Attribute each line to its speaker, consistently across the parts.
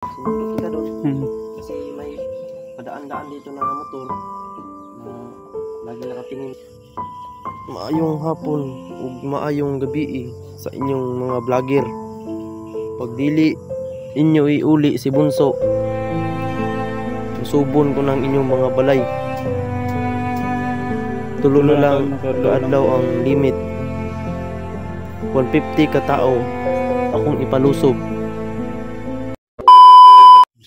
Speaker 1: Sumundok kita doon.
Speaker 2: Hmm.
Speaker 1: Kasi may padaan-daan dito na motor na lagi nakatingin. Maayong hapon ug maayong gabi sa inyong mga vlogger. Pagdili inyo iuli si Bunso, subon ko ng inyong mga balay. Tulo na lang kaadlaw ang limit. 150 ka tao akong ipalusob.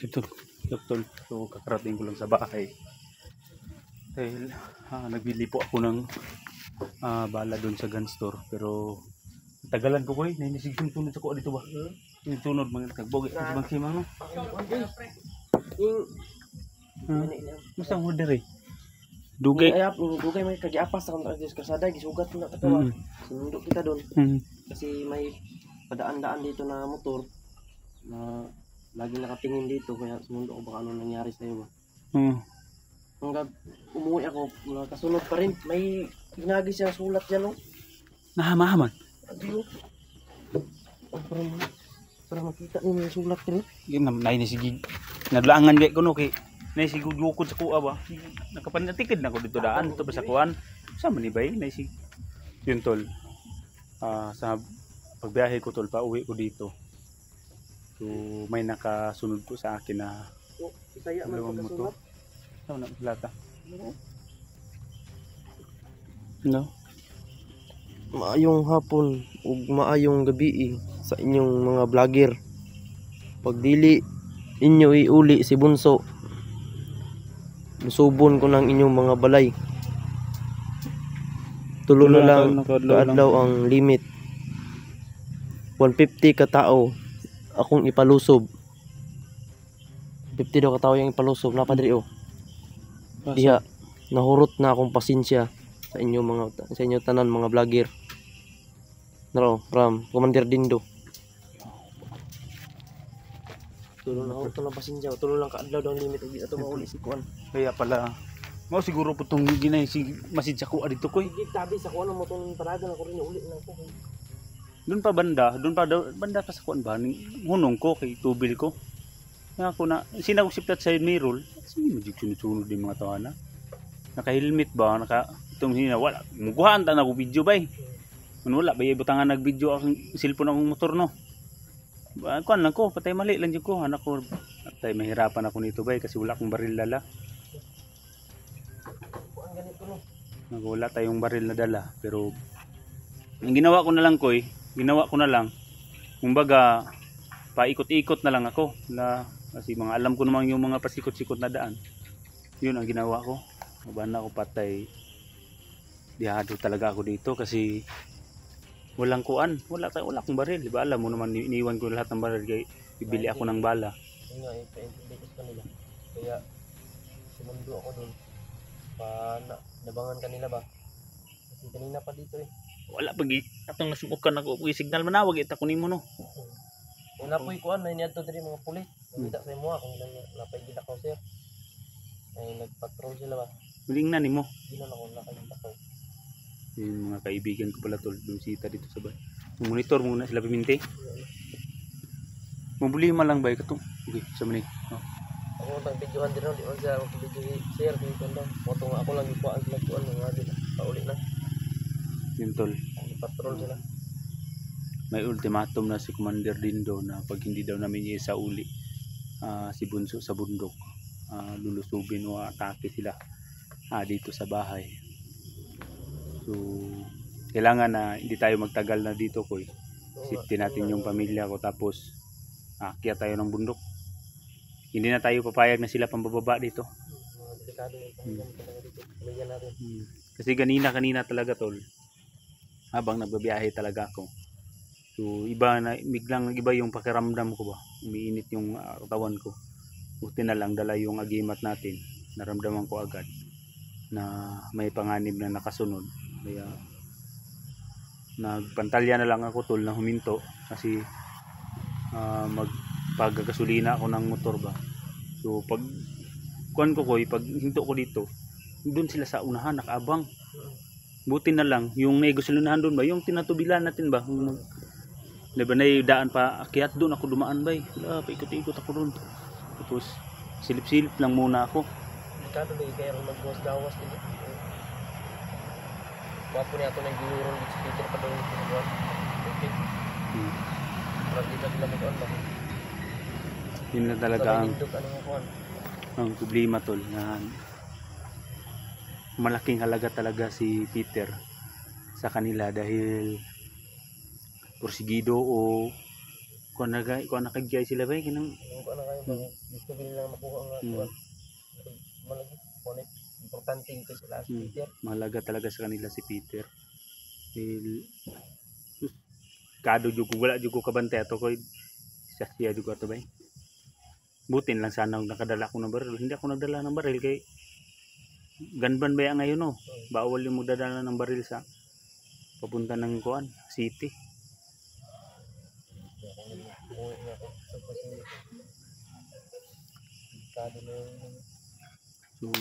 Speaker 2: Ito, doktor. So, kakarating ko lang sa bahay. Dahil nagbili po ako ng bala doon sa gun store. Pero tagalan ko eh. Nainisigsunod ako dito ba? Yung sunod mga tagbogi. Kasi bang simang no? Mustang order eh. Dugay.
Speaker 1: Dugay may kagiapas sa kanto sa kasada. Gisugat na katawa. Sumundok kita doon. Kasi may padaan-daan dito na motor na lagi nakatingin dito. Kaya sumundok ko baka ano nangyari sa'yo ba? Hanggang umuwi ako, kasunod pa rin. May ginagi siyang sulat dyan, no?
Speaker 2: Nahamahaman.
Speaker 1: Adiyo. Para makita niyo yung sulat dyan.
Speaker 2: Yun, nainisigig. Nadlaangan gaya ko no, kay naisigugukod sa kuha ba? Nakapanyatikid na ko dito daan. Ito ba sa kuhan? Saan man ibay? Naisig. Yun tol. Sa pagbiyahe ko tol, pauwi ko dito. So, may nakasunod po sa akin na
Speaker 1: Isaya man
Speaker 2: dalawang
Speaker 1: pagkasulat.
Speaker 2: Ano na plata? No?
Speaker 1: Maayong hapon ug maayong gabi sa inyong mga vlogger. Pagdili inyo iuli si Bunso, subon ko ng inyong mga balay. Tulo na lang kaadlaw ang limit. 150 ka tao akong ipalusob. 50 daw ka tao yung ipalusob. Napadri oh. Diha, nahurot na akong pasensya sa inyo tanan mga vlogger. Naro, Ram, Commander Dindo. Tulo na ako ng pasensya. Tulo lang kaadlaw daw ang limit. Hindi na ito mauli si Kuan.
Speaker 2: Kaya pala, siguro po itong ginay si masid sa kuha dito ko eh.
Speaker 1: Hindi tabi sa Kuan mo itong paragan ako rin uli na ako.
Speaker 2: Doon pa banda pa sa kuan ba? Hunong ko kay tubil ko. Kaya ako na, sinagusiptat sa mirror. Sige, sunod-sunod din mga tawana. Naka-helmet ba? Itong hina, wala. Muguhaan ta na ako video ba eh. Wala, ba butangan nag-video akong cellphone akong motor no. Kuan lang ko, patay mali lang dyan ko. Anak ko, patay mahirapan ako nito ba eh, kasi wala akong baril dala. Wala tayong baril na dala. Pero, ang ginawa ko na lang ko eh, kumbaga, paikot-ikot na lang ako. Kasi alam ko naman yung mga pasikot-sikot na daan. Yun ang ginawa ko. Mabana ako patay. Dihado talaga ako dito kasi walang kuan. Wala akong baril. Diba alam mo naman, iniwan ko lahat ng baril. Kaya bibili ako ng bala.
Speaker 1: Yun nga, ipaintindi ko sa kanila. Kaya, simundo ako doon. Nabangan kanila ba? Kasi kanina pa dito eh.
Speaker 2: Wala pag atong nasubukan ako. Signal manawag ita kunin mo no.
Speaker 1: Una po ikuan, may niadto diri mga pulis. Nagita sa imo kung ilang napay gila ko sir. Ay nagpatrol sila ba?
Speaker 2: Huling na nimo.
Speaker 1: Gila na ko nakita ko.
Speaker 2: Yung mga kaibigan ko pala tol, doon sita dito sa bay. Monitor muna sila piminti. Mabulima lang ba ito? Okay, sa mani.
Speaker 1: Ako nang videohan din di man siya ako video share kay kanda. Moto nga ako lang ikuan sila kuan nga din. Pauli na.
Speaker 2: Yun tol.
Speaker 1: Patrol sila.
Speaker 2: May ultimatum na si Commander Dindo na pag hindi daw namin isauli si Bunso sa bundok, lulusubin o atake sila dito sa bahay. So kailangan na hindi tayo magtagal na dito ko. Safety natin yung pamilya ko tapos kaya tayo ng bundok. Hindi na tayo papayag na sila pambababa dito.
Speaker 1: Delikado yung pamilya natin.
Speaker 2: Kasi kanina talaga tol, habang nagbabiyahe talaga ako. So biglang nag-iba yung pakiramdam ko ba. Umiinit yung katawan ko. Buti na lang dala yung agimat natin. Naramdaman ko agad na may panganib na nakasunod. Kaya nagpantalya na lang ako tol na huminto kasi magpagagasolina ako ng motor ba. So pag hinto ko dito, doon sila sa unahan nakaabang. Buti na lang yung nagasolinahan doon ba, yung tinatubilan natin ba, Di ba na yung daan pa akyat doon ako dumaan bay. Wala, paikot-ikot ako doon. Tapos silip-silip lang muna ako.
Speaker 1: Delikado na kaya rin maggawas-gawas din. Wapo niya ito ng ginuron dito sa Peter pa daw dito sa buwan. Okay. Parang dito sila mag-on ba?
Speaker 2: Yun na talaga ang,
Speaker 1: Ano
Speaker 2: ang problema tol. Na malaking halaga talaga si Peter sa kanila dahil porsigido o kung nakagay sila ba kinang
Speaker 1: ano kayo ba? Gusto nila makuha nga malagi. Konit importante ito sila si Peter.
Speaker 2: Mahalaga talaga sa kanila si Peter. Dahil kado jud ko wala jud ko kabantay ato ko siya jud ko ato ba. Butin lang sana nakadala ko ng baril. Hindi ako nagdala ng baril kay ganban ba ngayon no? Bawal yung magdadala ng baril sa papunta ng kuan city. So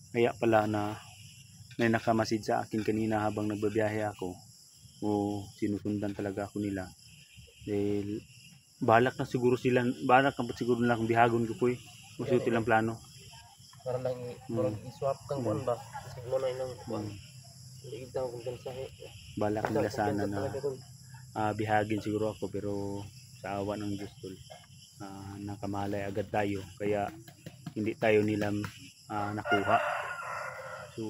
Speaker 2: kaya pala na may nakamasid sa akin kanina habang nagbabiyahe ako o sinusundan talaga ako nila dahil balak na siguro sila, balak na siguro nila kung bihagon ko po masyuti lang plano
Speaker 1: para lang i-swap kang kuan ba kasi mo na ilang kuan hindi daw kung gansahe
Speaker 2: balak nila sana na bihagin siguro ako pero sa awa ng Diyos tol nakamalay agad tayo kaya hindi tayo nila nakuha. So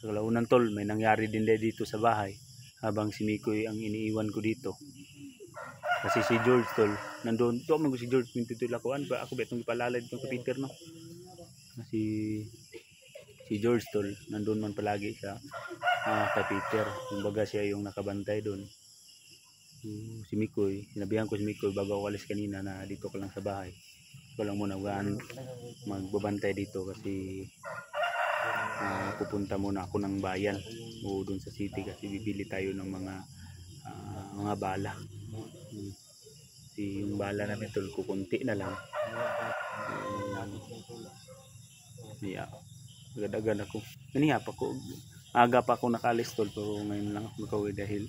Speaker 2: sa kalaunan tol may nangyari din dito sa bahay habang si Mikoy ang iniiwan ko dito kasi si George tol nandoon to man si George mintutul ako ba ako betong ipalalay dito kay Peter no si George tol nandoon man palagi sa kay Peter kumbaga siya yung nakabantay doon. Si Mikoy sinabihan ko si Mikoy bago ako alis kanina na dito ko lang sa bahay ko lang muna magbabantay dito kasi pupunta muna ako ng bayan o doon sa city kasi bibili tayo ng mga bala. Yung bala namin tol kukunti na lang. Yeah. Agad-agad ako. Kaniya pa ko. Aga pa ako nakaalis tol pero ngayon lang ako nakauwi dahil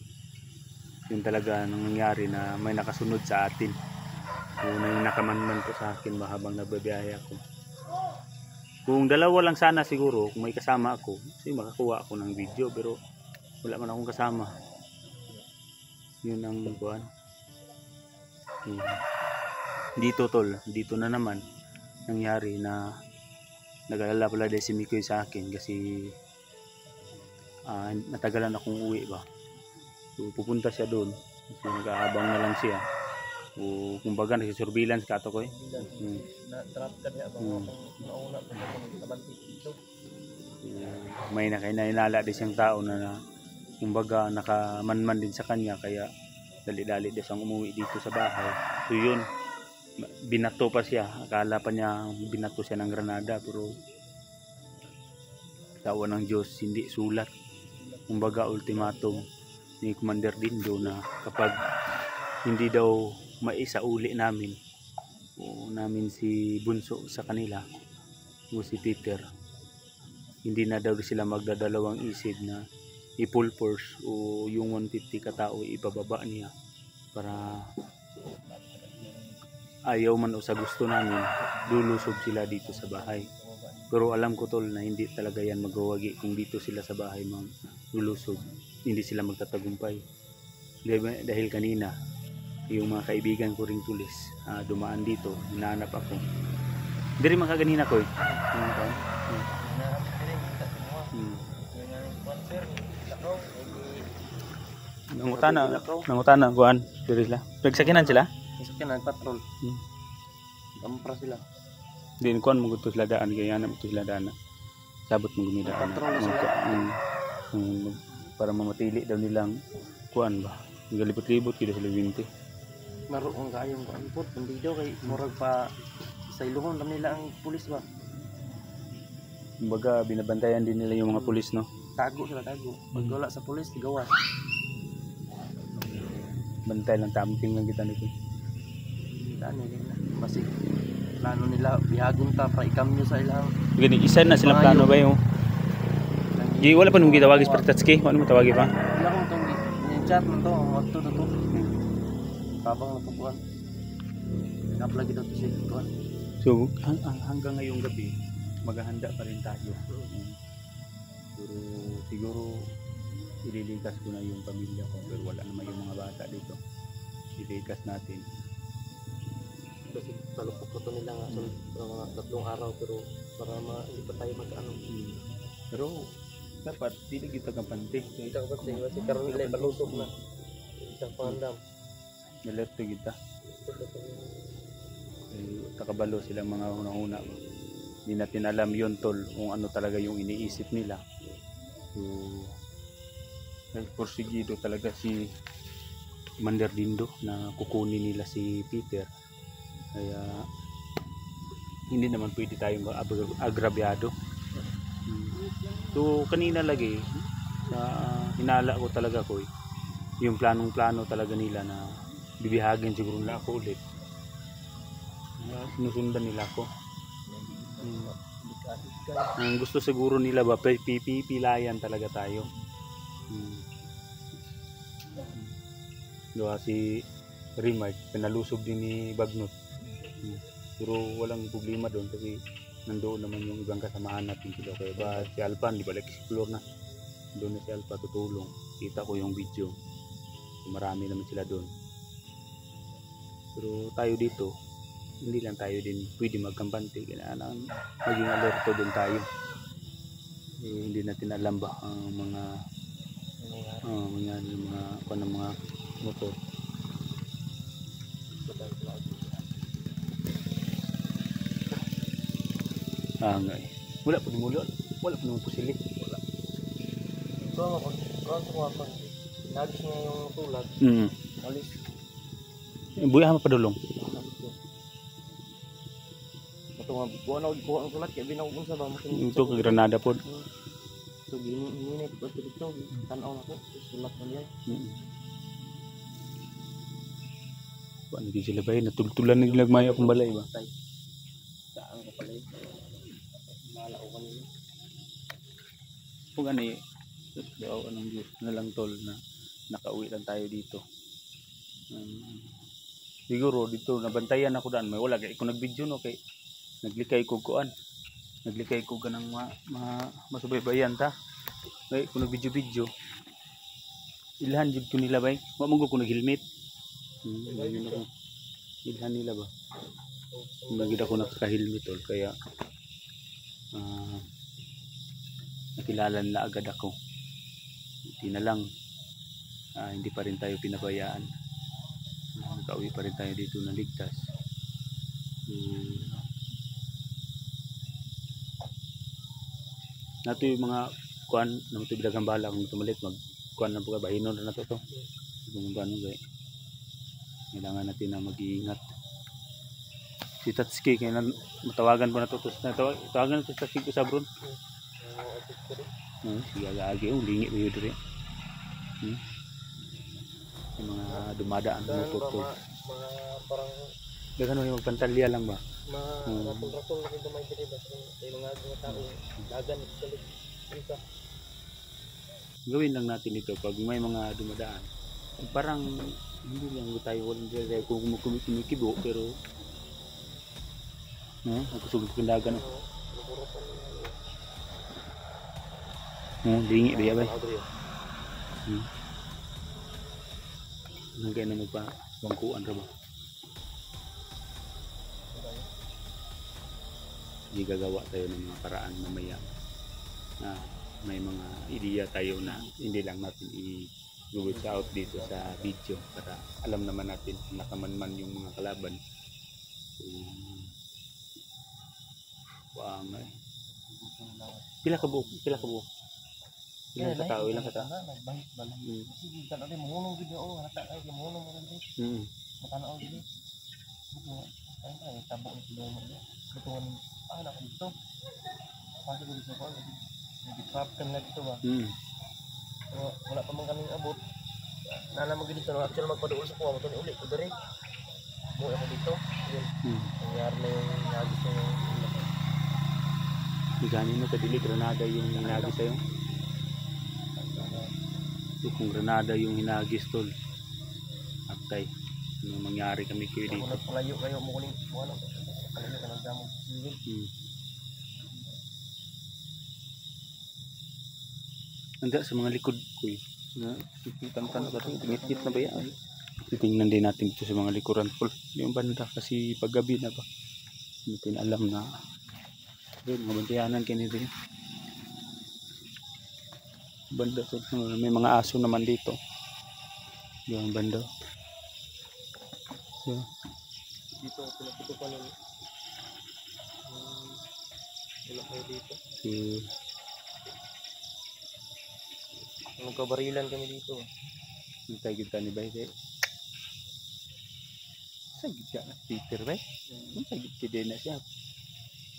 Speaker 2: yun talaga nangyari na may nakasunod sa atin. Una yung nakamanman po sa akin habang nagbabiyahe ako. Kung dalawa lang sana siguro, kung may kasama ako, kasi makakuha ako ng video pero wala man akong kasama. Yun ang buwan. Dito tol, dito na naman nangyari na nag-alala pala dahil si Mikoy sa akin kasi natagalan akong uwi ba. So pupunta siya doon kasi nag-aabang na lang siya. O kumbaga nagsisurveillance ka to ko
Speaker 1: na-trap ka niya ba mauna pa nabanti dito.
Speaker 2: May nakainala din siyang tao na kumbaga nakamanman din sa kanya kaya dali-dali din siyang umuwi dito sa bahay. So yun, binato pa siya. Akala pa niya binato siya ng granada pero tawa ng Diyos hindi sulat. Kumbaga ultimatum ni Commander Dindo na kapag hindi daw maisauli namin o namin si Bunso sa kanila o si Peter, hindi na daw sila magdadalawang isip na i-full force o yung 150 katao ibababa niya para ayaw man o sa gusto namin lulusob sila dito sa bahay. Pero alam ko tol na hindi talaga yan magawagi kung dito sila sa bahay lulusob, hindi sila magtatagumpay dahil kanina yung mga kaibigan ko ring pulis dumaan dito, hinahanap ako diri man kaganina ko nangutana kuan diri sila nagsakinan sila
Speaker 1: nagpatrol kampra sila
Speaker 2: din kuan mo gusto sila daan kaya na mo sila daan sabot mo gumidaan para mamatili daw nilang kuan ba galibot-libot kida sila 20
Speaker 1: maro ang kayong kampot hindi daw kay murag pa sa iluhon lang nila ang pulis ba.
Speaker 2: Kumbaga binabantayan din nila yung mga pulis no.
Speaker 1: Tago sila tago. Pag wala sa pulis gawas.
Speaker 2: Bantay lang tamping lang kita nito.
Speaker 1: Ano nila? Basi plano nila bihagon ta para ikamyo sa ilang.
Speaker 2: Gani isa na sila plano ba yung. Di wala pa nung gitawagis per touchki, wala mo tawagi pa.
Speaker 1: Wala ko tong chat man to, auto to. Tabang napukuan. Napalagi daw to sa ikuan.
Speaker 2: So hanggang ngayong gabi maghahanda pa rin tayo. Siguro ililigtas ko na yung pamilya ko pero wala naman yung mga bata dito. Ililigtas natin.
Speaker 1: Kasi talupok ko to nila nga sa mga 3 araw pero para hindi pa tayo mag-ano.
Speaker 2: Pero dapat dili kita kampante.
Speaker 1: Kita ko kasi karon nila palusog na. Isang pandam.
Speaker 2: Alerto kita. Takabalo silang mga una-una. Hindi natin alam yun tol kung ano talaga yung iniisip nila. So porsigido talaga si Commander Dindo na kukunin nila si Peter. Kaya hindi naman pwede tayong agrabyado. So kanina lagi hinala ko talaga ko yung planong-plano talaga nila na bibihagin siguro nila ako ulit. Sinusundan nila ako. Ang gusto siguro nila ba pipilayan talaga tayo. Diba si Rimard pinalusog din ni Bagnot. Pero walang problema doon kasi nandoon naman yung ibang kasamahan natin sila. Kaya ba si Alpan di balik explore na. Doon na si Alpa tutulong. Kita ko yung video. Marami naman sila doon. Pero tayo dito hindi lang tayo din pwede magkampante. Kailangan maging alerto din tayo. Hindi natin alam ba ang mga mga motor. Ngay. Wala pa dumulo. Wala pa nung pusili. Wala.
Speaker 1: So ako nagis niya yung tulad. Alis.
Speaker 2: Buya pa padulong.
Speaker 1: Ito nga buwan na ang tulad kaya binawag sa ba makin.
Speaker 2: Ito ka Granada pod.
Speaker 1: So gini ko dito tan-aw nako sulat man yan.
Speaker 2: Paano di sila ba natultulan ng lagmay akong balay ba?
Speaker 1: Saan ko pala mala ko kanina.
Speaker 2: Kung ano daw anong Diyos na lang tol na nakauwi lang tayo dito. Siguro dito nabantayan ako daan may wala kay kung nag-video no kay naglikay ko kuan. Naglikay ko ganang masubaybayan ta. Kay kung nag-video ilhan jud ko nila bay. Wa mo ko nag-helmet. Yun ako. Ilhan nila ba? Nagid ako nakaka-helmet tol kaya nakilala nila agad ako. Hindi na lang hindi pa rin tayo pinabayaan. Nakauwi pa rin tayo dito na ligtas. Nato yung mga kuan na ito bilagang bala kung tumalit mag kuan na po ka bahinon na to kung paano gay kailangan natin na mag-iingat. Si Tatsuki kaya matawagan po na to tawagan na si Tatsuki ko sa bron. Sige aga-agi lingi ba yun rin. Yung mga dumadaan na motor mga
Speaker 1: parang
Speaker 2: dagan mo yung magpantalya lang ba?
Speaker 1: Ratong-ratong na kinto may diriba sa mga tao dagan sa isa.
Speaker 2: Gawin lang natin ito pag may mga dumadaan. Parang hindi lang tayo walang diri kung kumikibo pero nakusog ng dagan. Lingi ba yan? Hanggang na magpabangkuan ra ba? Hindi gagawa tayo ng mga paraan mamaya na may mga ideya tayo na hindi lang natin i-reach out dito sa video para alam naman natin nakamanman yung mga kalaban. Pila ka buok? Ilang katao?
Speaker 1: Bahit ba lang. Sige, kan ate mohonong gid o hata ay mohonong mo gid. Matanaw gid. Ay tabok ni sila mo. Butuan na ko dito. Pasa ko dito ko. Di-trap kan na dito ba. Wala pa man kaming abot. Nana mo gid dito actually magpaduol sa kuha mo to ni uli ko diri. Mo ako dito. Nangyari na yung nagis na yung
Speaker 2: Igani mo kadili Granada yung nagis sa'yo. So, kung granada yung hinagis tol. Atay. Ano mangyari kami kayo
Speaker 1: Kung
Speaker 2: dito.
Speaker 1: nagpalayo kayo mo kuning ano, kalayo ka ng damo silid.
Speaker 2: Handa sa mga likod ko eh. Na, tan-tan ba ito? Ngit-ngit na ba yan? Titingnan din natin dito sa mga likuran tol. Yung banda kasi paggabi na ba. Hindi natin alam na yun, mga bantayanan kayo din. Banda tol. May mga aso naman dito. Yung banda. So,
Speaker 1: Dito pinaputukan ng wala kayo dito.
Speaker 2: so
Speaker 1: Nagkabarilan kami dito.
Speaker 2: hintay kita ni Bay. Sagid ka na Peter Bay. Sagid ka din na siya.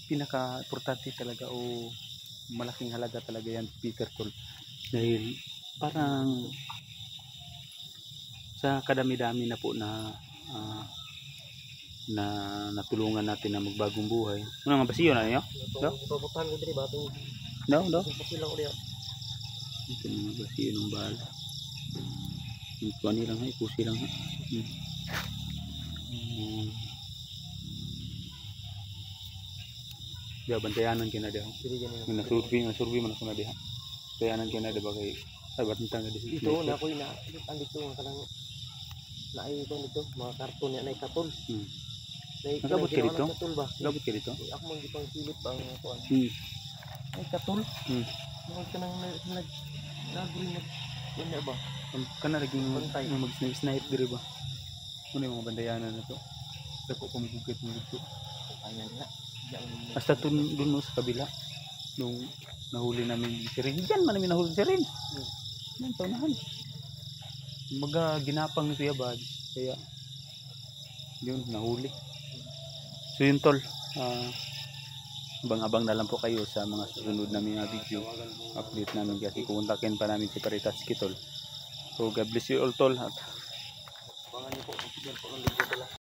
Speaker 2: Pinaka-importante talaga o malaking halaga talaga yan Peter tol. Dahil parang sa kadami-dami na po na na natulungan natin na magbagong buhay. Ano nga ba siyo na niyo? No?
Speaker 1: Paputan ko diri batong.
Speaker 2: No.
Speaker 1: Pasilang ko diya.
Speaker 2: Ito mga ba siyo ng bala. Yung kuwan nilang ha, ikusi lang ha. Diya, bantayanan ka na diya.
Speaker 1: Diri ganyan.
Speaker 2: Nasurvey man ako na diya. Bantayanan ka na diya ba kay sabat ng tanga dito.
Speaker 1: Dito na ko ina andito nga kanang naay ko dito mga karton ya nay katol.
Speaker 2: Nagabot ka dito?
Speaker 1: Katol ba?
Speaker 2: Gabot ka dito?
Speaker 1: Ako man gipang silip bang kuan. Ay katol. Mga kanang naggreen na ba?
Speaker 2: Kana naging
Speaker 1: Bantay.
Speaker 2: mag-snipe diri ba? Ano yung mga bandayanan na to? Dako ko magugit mo dito.
Speaker 1: Ayan na.
Speaker 2: Basta dun no, sa kabila nung nahuli namin si Rin. Diyan man namin nahuli si Rin. Yan taunahan. Kumbaga ginapang ni Kuya Bad. Kaya yun nahuli. So yun tol. Abang-abang na lang po kayo sa mga susunod namin na video. Update namin kasi kukontakin pa namin si Paritatski tol. So God bless you all tol. At
Speaker 1: pangalan po,